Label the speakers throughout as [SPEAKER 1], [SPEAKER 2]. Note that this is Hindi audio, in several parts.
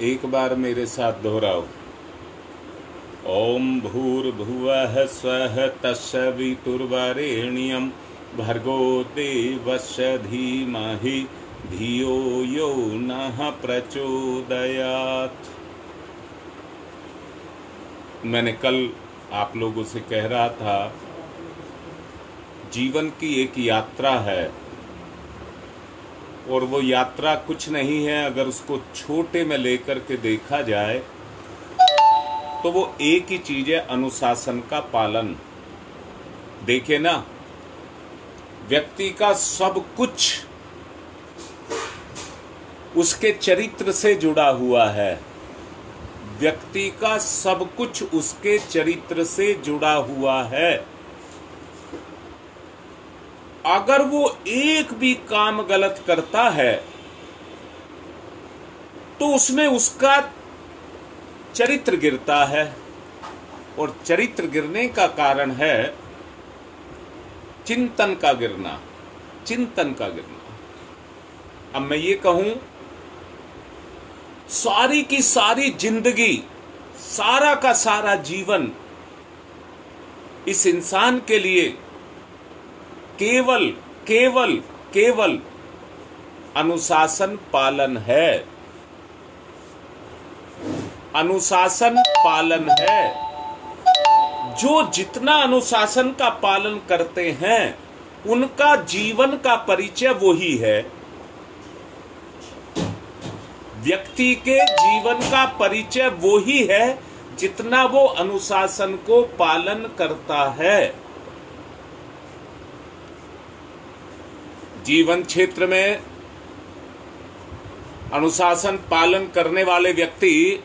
[SPEAKER 1] एक बार मेरे साथ दोहराओ। ओम भूर्भुवः स्वः तत्सवितुर्वरेण्यं भर्गो देवस्य धीमहि धियो यो नः प्रचोदयात्। मैंने कल आप लोगों से कह रहा था, जीवन की एक यात्रा है और वो यात्रा कुछ नहीं है। अगर उसको छोटे में लेकर के देखा जाए तो वो एक ही चीज है, अनुशासन का पालन। देखे ना, व्यक्ति का सब कुछ उसके चरित्र से जुड़ा हुआ है। व्यक्ति का सब कुछ उसके चरित्र से जुड़ा हुआ है। अगर वो एक भी काम गलत करता है तो उसमें उसका चरित्र गिरता है, और चरित्र गिरने का कारण है चिंतन का गिरना, चिंतन का गिरना। अब मैं ये कहूं, सारी की सारी जिंदगी, सारा का सारा जीवन इस इंसान के लिए केवल केवल केवल अनुशासन पालन है। अनुशासन पालन है। जो जितना अनुशासन का पालन करते हैं उनका जीवन का परिचय वही है। व्यक्ति के जीवन का परिचय वही है जितना वो अनुशासन को पालन करता है। जीवन क्षेत्र में अनुशासन पालन करने वाले व्यक्ति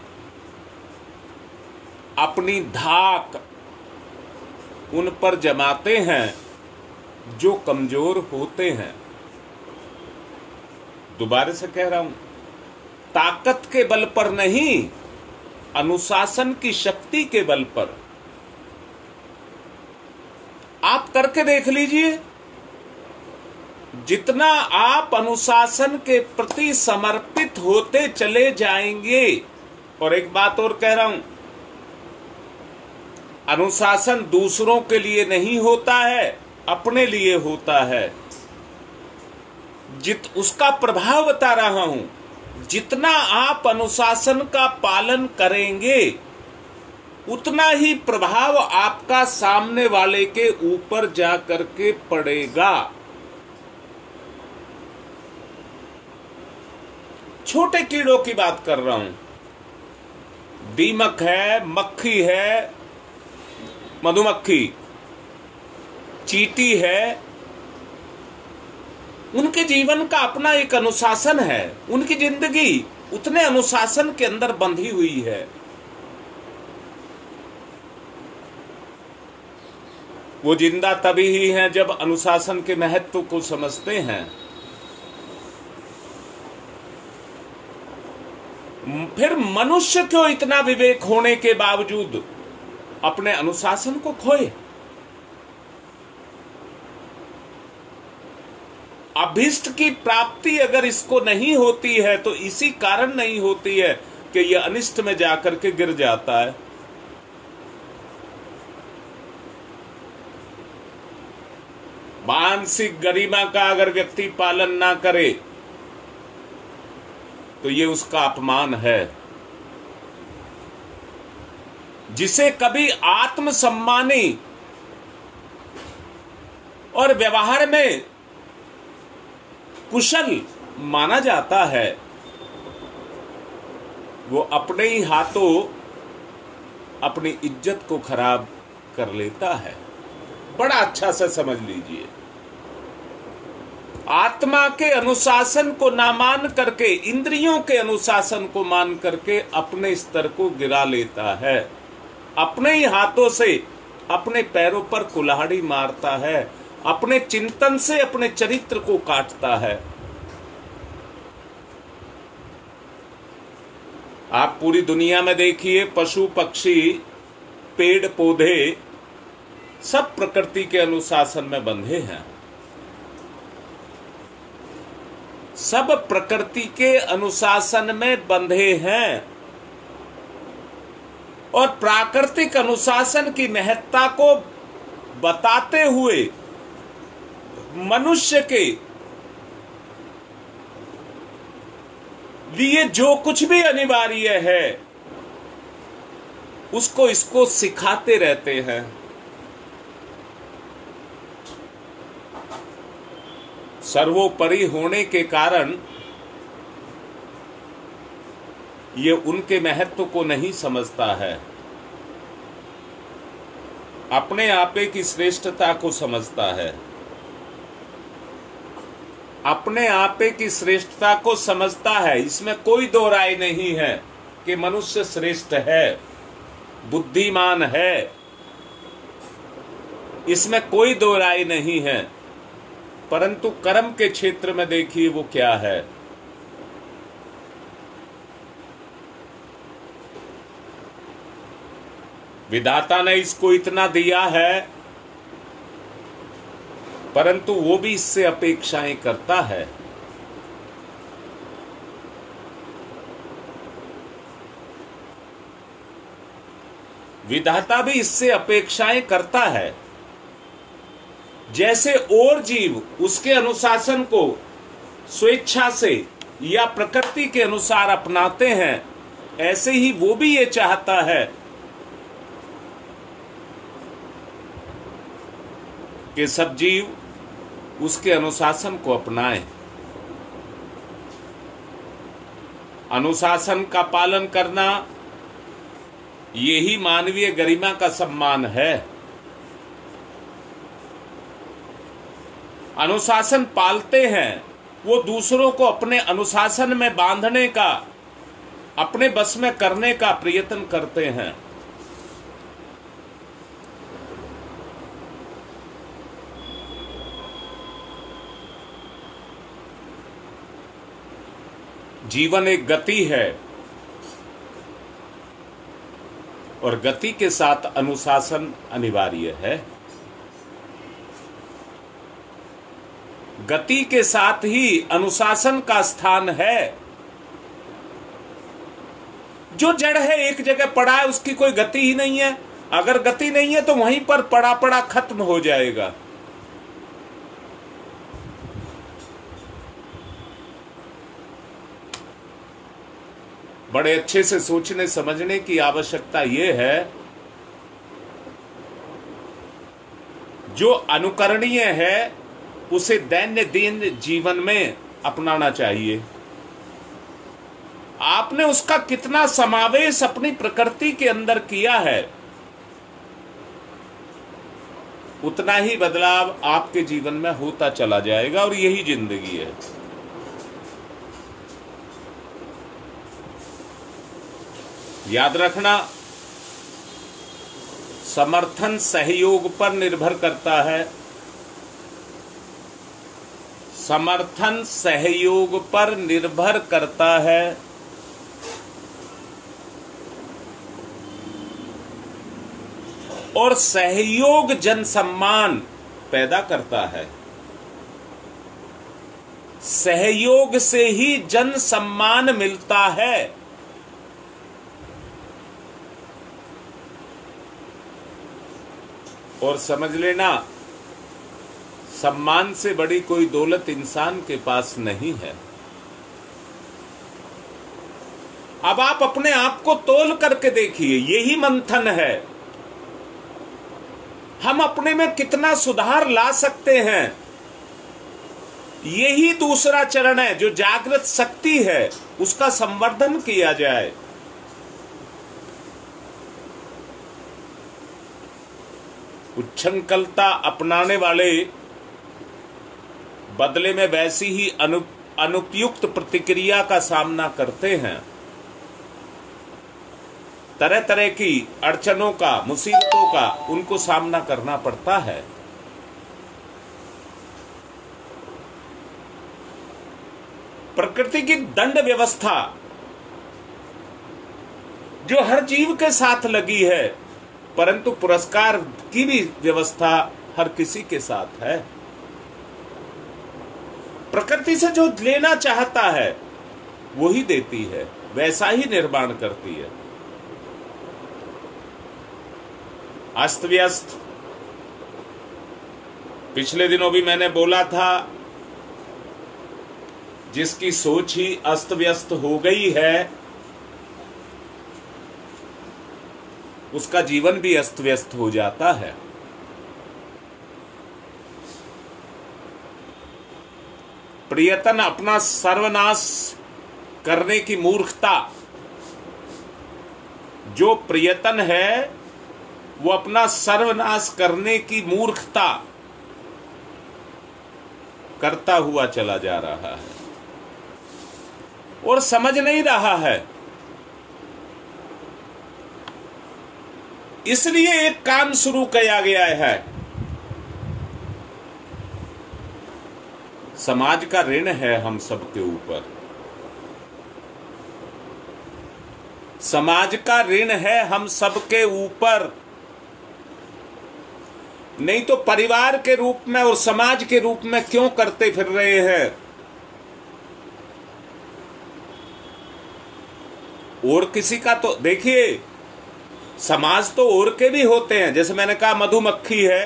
[SPEAKER 1] अपनी धाक उन पर जमाते हैं जो कमजोर होते हैं। दोबारा से कह रहा हूं, ताकत के बल पर नहीं, अनुशासन की शक्ति के बल पर। आप करके देख लीजिए, जितना आप अनुशासन के प्रति समर्पित होते चले जाएंगे। और एक बात और कह रहा हूं, अनुशासन दूसरों के लिए नहीं होता है, अपने लिए होता है। उसका प्रभाव बता रहा हूं, जितना आप अनुशासन का पालन करेंगे उतना ही प्रभाव आपका सामने वाले के ऊपर जा करके पड़ेगा। छोटे कीड़ों की बात कर रहा हूं, दीमक है, मक्खी है, मधुमक्खी, चींटी है। उनके जीवन का अपना एक अनुशासन है। उनकी जिंदगी उतने अनुशासन के अंदर बंधी हुई है। वो जिंदा तभी ही हैं जब अनुशासन के महत्व को समझते हैं। फिर मनुष्य क्यों इतना विवेक होने के बावजूद अपने अनुशासन को खोए? अभीष्ट की प्राप्ति अगर इसको नहीं होती है तो इसी कारण नहीं होती है कि यह अनिष्ट में जाकर के गिर जाता है। मानसिक गरिमा का अगर व्यक्ति पालन ना करे तो ये उसका अपमान है। जिसे कभी आत्मसम्मानी और व्यवहार में कुशल माना जाता है, वो अपने ही हाथों अपनी इज्जत को खराब कर लेता है। बड़ा अच्छा से समझ लीजिए, आत्मा के अनुशासन को ना मान करके, इंद्रियों के अनुशासन को मान करके अपने स्तर को गिरा लेता है। अपने ही हाथों से अपने पैरों पर कुल्हाड़ी मारता है, अपने चिंतन से अपने चरित्र को काटता है। आप पूरी दुनिया में देखिए, पशु पक्षी, पेड़ पौधे सब प्रकृति के अनुशासन में बंधे हैं। सब प्रकृति के अनुशासन में बंधे हैं और प्राकृतिक अनुशासन की महत्ता को बताते हुए मनुष्य के लिए जो कुछ भी अनिवार्य है उसको इसको सिखाते रहते हैं। सर्वोपरि होने के कारण ये उनके महत्व को नहीं समझता है, अपने आपे की श्रेष्ठता को समझता है। अपने आपे की श्रेष्ठता को समझता है, इसमें कोई दो राय नहीं है कि मनुष्य श्रेष्ठ है, बुद्धिमान है, इसमें कोई दो राय नहीं है। परंतु कर्म के क्षेत्र में देखिए वो क्या है। विधाता ने इसको इतना दिया है, परंतु वो भी इससे अपेक्षाएं करता है। विधाता भी इससे अपेक्षाएं करता है। जैसे और जीव उसके अनुशासन को स्वेच्छा से या प्रकृति के अनुसार अपनाते हैं, ऐसे ही वो भी ये चाहता है कि सब जीव उसके अनुशासन को अपनाएं। अनुशासन का पालन करना यही मानवीय गरिमा का सम्मान है। अनुशासन पालते हैं वो दूसरों को अपने अनुशासन में बांधने का, अपने बस में करने का प्रयत्न करते हैं। जीवन एक गति है और गति के साथ अनुशासन अनिवार्य है। गति के साथ ही अनुशासन का स्थान है। जो जड़ है एक जगह पड़ा है, उसकी कोई गति ही नहीं है। अगर गति नहीं है तो वहीं पर पड़ा पड़ा खत्म हो जाएगा। बड़े अच्छे से सोचने समझने की आवश्यकता यह है, जो अनुकरणीय है उसे दैनंदिन जीवन में अपनाना चाहिए। आपने उसका कितना समावेश अपनी प्रकृति के अंदर किया है, उतना ही बदलाव आपके जीवन में होता चला जाएगा और यही जिंदगी है। याद रखना, समर्थन सहयोग पर निर्भर करता है। समर्थन सहयोग पर निर्भर करता है। और सहयोग जन सम्मान पैदा करता है। सहयोग से ही जन सम्मान मिलता है। और समझ लेना, सम्मान से बड़ी कोई दौलत इंसान के पास नहीं है। अब आप अपने आप को तोल करके देखिए, यही मंथन है। हम अपने में कितना सुधार ला सकते हैं, यही दूसरा चरण है। जो जागृत शक्ति है उसका संवर्धन किया जाए। उच्छृंखलता अपनाने वाले बदले में वैसी ही अनुपयुक्त प्रतिक्रिया का सामना करते हैं। तरह तरह की अड़चनों का, मुसीबतों का उनको सामना करना पड़ता है। प्रकृति की दंड व्यवस्था जो हर जीव के साथ लगी है, परंतु पुरस्कार की भी व्यवस्था हर किसी के साथ है। प्रकृति से जो लेना चाहता है वो ही देती है, वैसा ही निर्माण करती है। अस्त व्यस्त, पिछले दिनों भी मैंने बोला था, जिसकी सोच ही अस्त व्यस्त हो गई है उसका जीवन भी अस्त व्यस्त हो जाता है। प्रियतन अपना सर्वनाश करने की मूर्खता, जो प्रियतन है वो अपना सर्वनाश करने की मूर्खता करता हुआ चला जा रहा है और समझ नहीं रहा है। इसलिए एक काम शुरू किया गया है। समाज का ऋण है हम सबके ऊपर, समाज का ऋण है हम सबके ऊपर। नहीं तो परिवार के रूप में और समाज के रूप में क्यों करते फिर रहे हैं? और किसी का तो देखिए, समाज तो और के भी होते हैं। जैसे मैंने कहा मधुमक्खी है,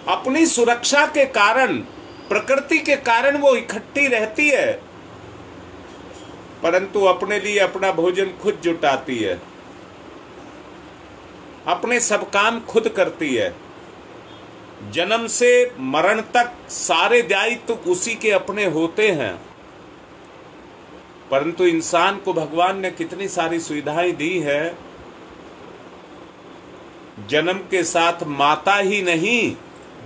[SPEAKER 1] अपनी सुरक्षा के कारण, प्रकृति के कारण वो इकट्ठी रहती है, परंतु अपने लिए अपना भोजन खुद जुटाती है, अपने सब काम खुद करती है। जन्म से मरण तक सारे दायित्व उसी के अपने होते हैं। परंतु इंसान को भगवान ने कितनी सारी सुविधाएं दी है। जन्म के साथ माता ही नहीं,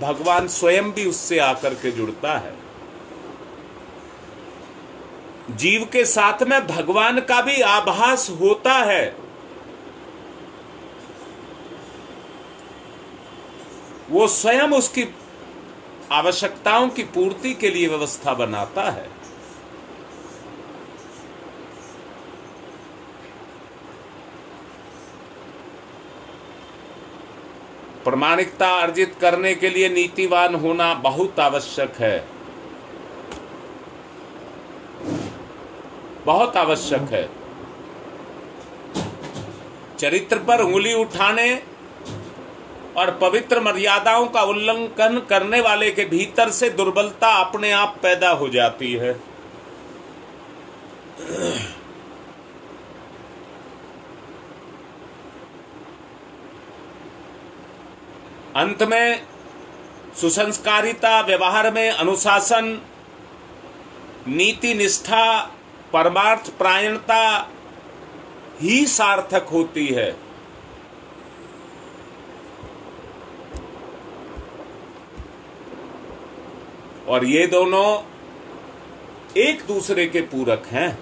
[SPEAKER 1] भगवान स्वयं भी उससे आकर के जुड़ता है। जीव के साथ में भगवान का भी आभास होता है। वो स्वयं उसकी आवश्यकताओं की पूर्ति के लिए व्यवस्था बनाता है। प्रामाणिकता अर्जित करने के लिए नीतिवान होना बहुत आवश्यक है, बहुत आवश्यक है। चरित्र पर उंगली उठाने और पवित्र मर्यादाओं का उल्लंघन करने वाले के भीतर से दुर्बलता अपने आप पैदा हो जाती है। अंत में सुसंस्कारिता, व्यवहार में अनुशासन, नीति निष्ठा, परमार्थ परायणता ही सार्थक होती है। और ये दोनों एक दूसरे के पूरक हैं।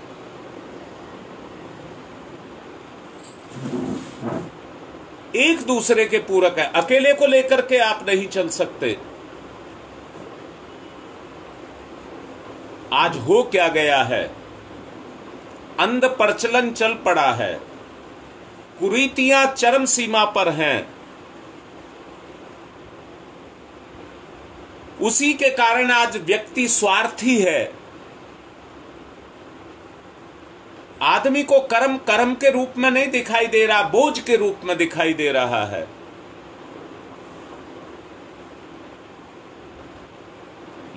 [SPEAKER 1] एक दूसरे के पूरक है। अकेले को लेकर के आप नहीं चल सकते। आज हो क्या गया है? अंध प्रचलन चल पड़ा है, कुरीतियां चरम सीमा पर हैं। उसी के कारण आज व्यक्ति स्वार्थी है। आदमी को कर्म कर्म के रूप में नहीं दिखाई दे रहा, बोझ के रूप में दिखाई दे रहा है।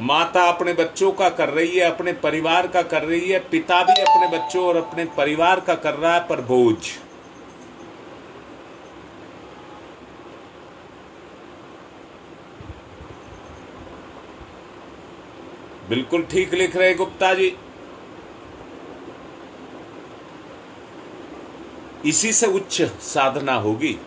[SPEAKER 1] माता अपने बच्चों का कर रही है, अपने परिवार का कर रही है, पिता भी अपने बच्चों और अपने परिवार का कर रहा है, पर बोझ। बिल्कुल ठीक लिख रहे गुप्ता जी। इसी से उच्च साधना होगी।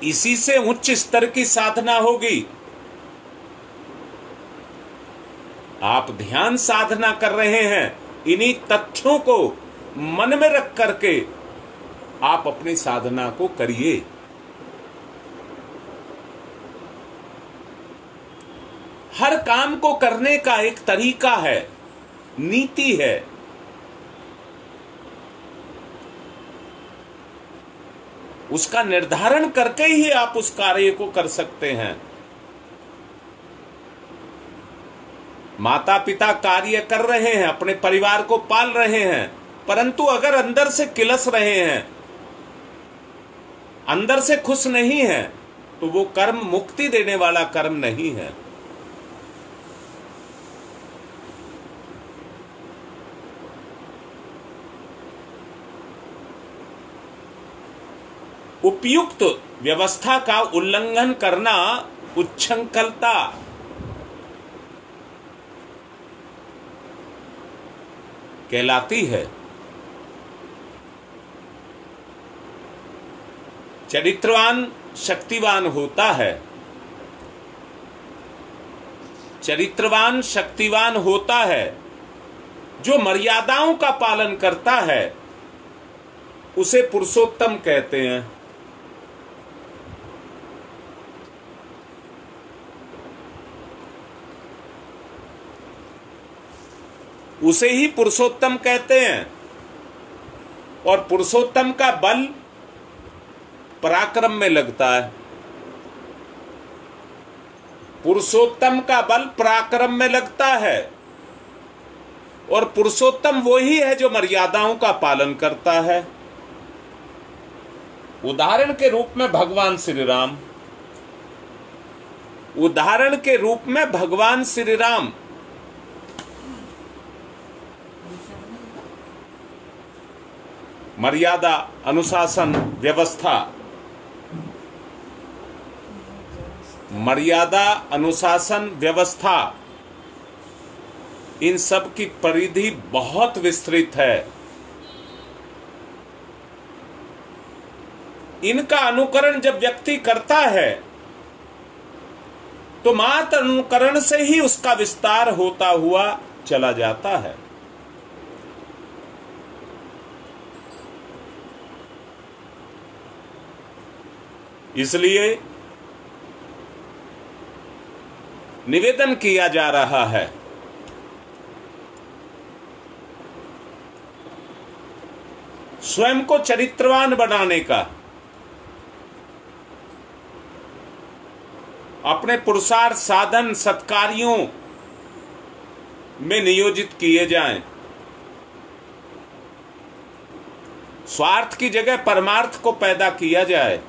[SPEAKER 1] इसी से उच्च स्तर की साधना होगी। आप ध्यान साधना कर रहे हैं, इन्हीं तथ्यों को मन में रख करके आप अपनी साधना को करिए। हर काम को करने का एक तरीका है, नीति है। उसका निर्धारण करके ही आप उस कार्य को कर सकते हैं। माता पिता कार्य कर रहे हैं, अपने परिवार को पाल रहे हैं, परंतु अगर अंदर से किलस रहे हैं, अंदर से खुश नहीं है, तो वो कर्म मुक्ति देने वाला कर्म नहीं है। उपयुक्त व्यवस्था का उल्लंघन करना उच्छृंखलता कहलाती है। चरित्रवान शक्तिवान होता है, चरित्रवान शक्तिवान होता है, जो मर्यादाओं का पालन करता है उसे पुरुषोत्तम कहते हैं। उसे ही पुरुषोत्तम कहते हैं। और पुरुषोत्तम का बल पराक्रम में लगता है। पुरुषोत्तम का बल पराक्रम में लगता है। और पुरुषोत्तम वही है जो मर्यादाओं का पालन करता है। उदाहरण के रूप में भगवान श्री राम, उदाहरण के रूप में भगवान श्री राम मर्यादा, अनुशासन, व्यवस्था, मर्यादा, अनुशासन, व्यवस्था, इन सब की परिधि बहुत विस्तृत है। इनका अनुकरण जब व्यक्ति करता है तो मात्र अनुकरण से ही उसका विस्तार होता हुआ चला जाता है। इसलिए निवेदन किया जा रहा है स्वयं को चरित्रवान बनाने का। अपने पुरुषार्थ, साधन, सत्कार्यों में नियोजित किए जाएं। स्वार्थ की जगह परमार्थ को पैदा किया जाए।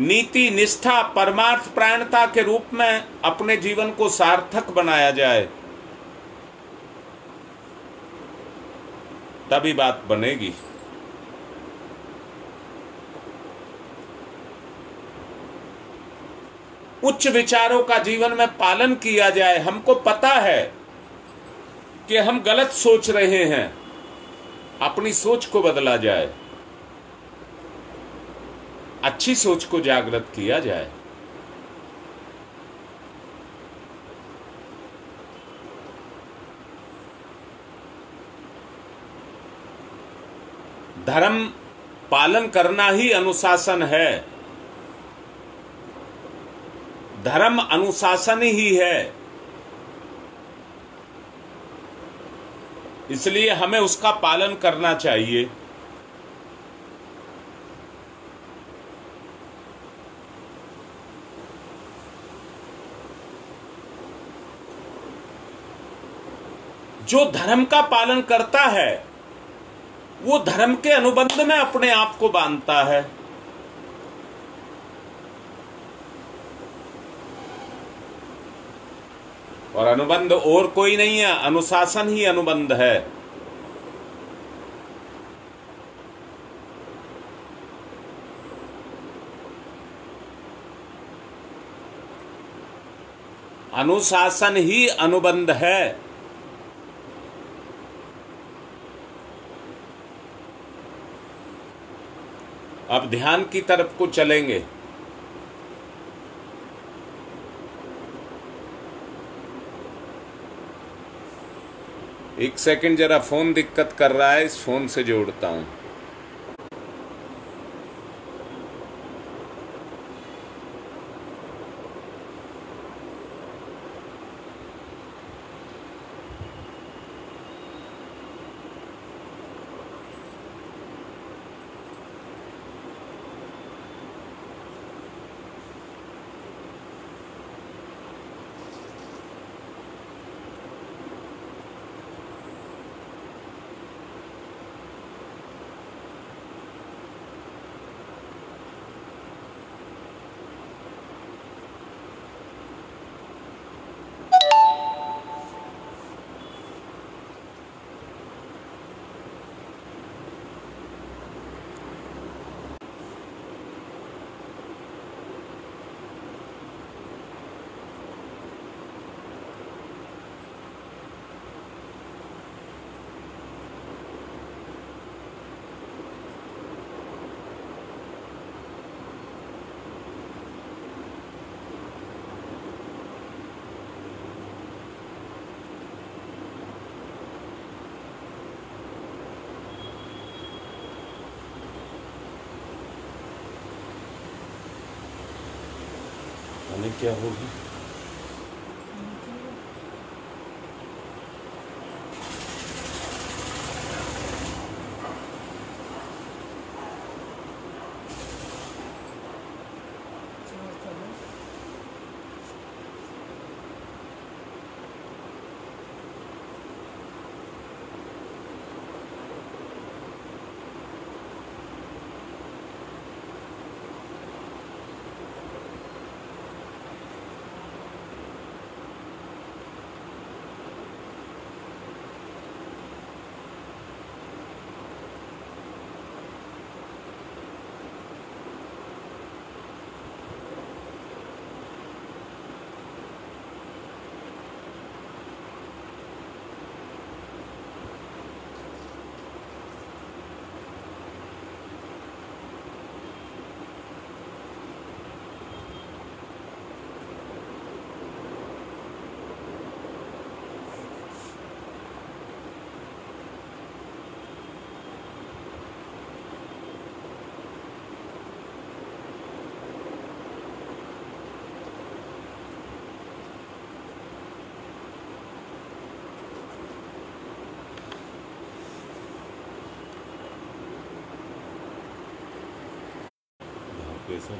[SPEAKER 1] नीति, निष्ठा, परमार्थ प्राणता के रूप में अपने जीवन को सार्थक बनाया जाए, तभी बात बनेगी। उच्च विचारों का जीवन में पालन किया जाए। हमको पता है कि हम गलत सोच रहे हैं, अपनी सोच को बदला जाए, अच्छी सोच को जागृत किया जाए। धर्म पालन करना ही अनुशासन है। धर्म अनुशासन ही है। इसलिए हमें उसका पालन करना चाहिए। जो धर्म का पालन करता है वो धर्म के अनुबंध में अपने आप को बांधता है। और अनुबंध और कोई नहीं है, अनुशासन ही अनुबंध है। अनुशासन ही अनुबंध है। अब ध्यान की तरफ को चलेंगे। एक सेकंड, जरा फोन दिक्कत कर रहा है, इस फोन से जोड़ता हूं। नहीं क्या होगी। कैसा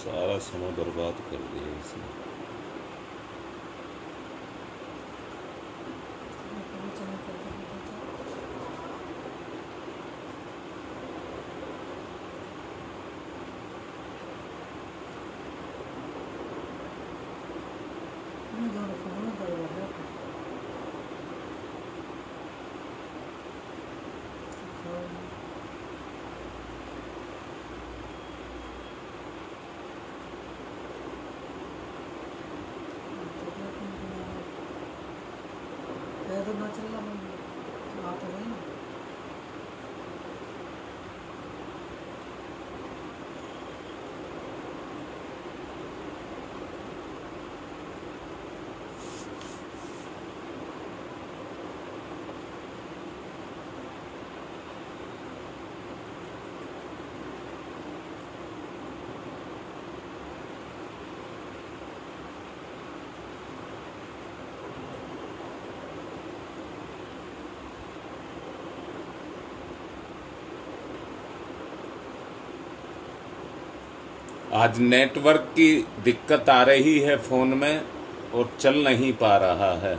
[SPEAKER 1] सारा समय बर्बाद कर दिया इसने।
[SPEAKER 2] तो ना चल रहा बात हो गई ना।
[SPEAKER 1] आज नेटवर्क की दिक्कत आ रही है फोन में और चल नहीं पा रहा है।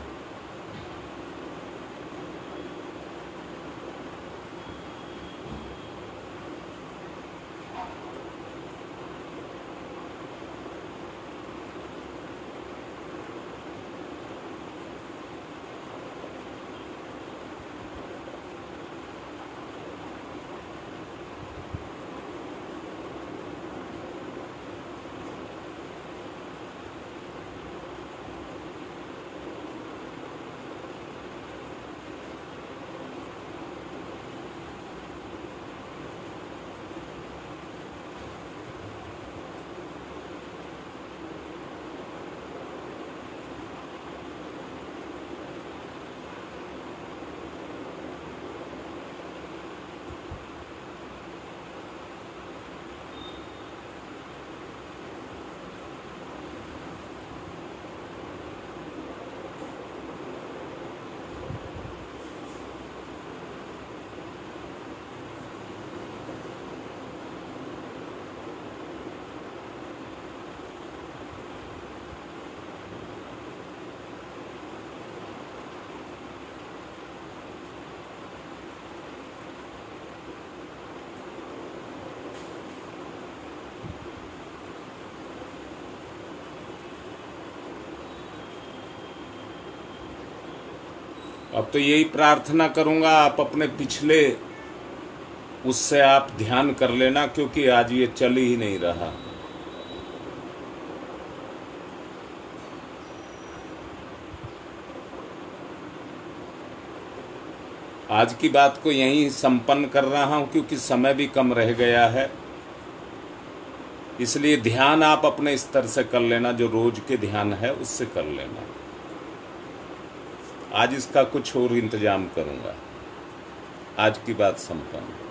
[SPEAKER 1] अब तो यही प्रार्थना करूंगा, आप अपने पिछले उससे आप ध्यान कर लेना, क्योंकि आज ये चल ही नहीं रहा। आज की बात को यहीं संपन्न कर रहा हूं, क्योंकि समय भी कम रह गया है। इसलिए ध्यान आप अपने स्तर से कर लेना, जो रोज के ध्यान है उससे कर लेना। आज इसका कुछ और इंतजाम करूंगा। आज की बात संपन्न।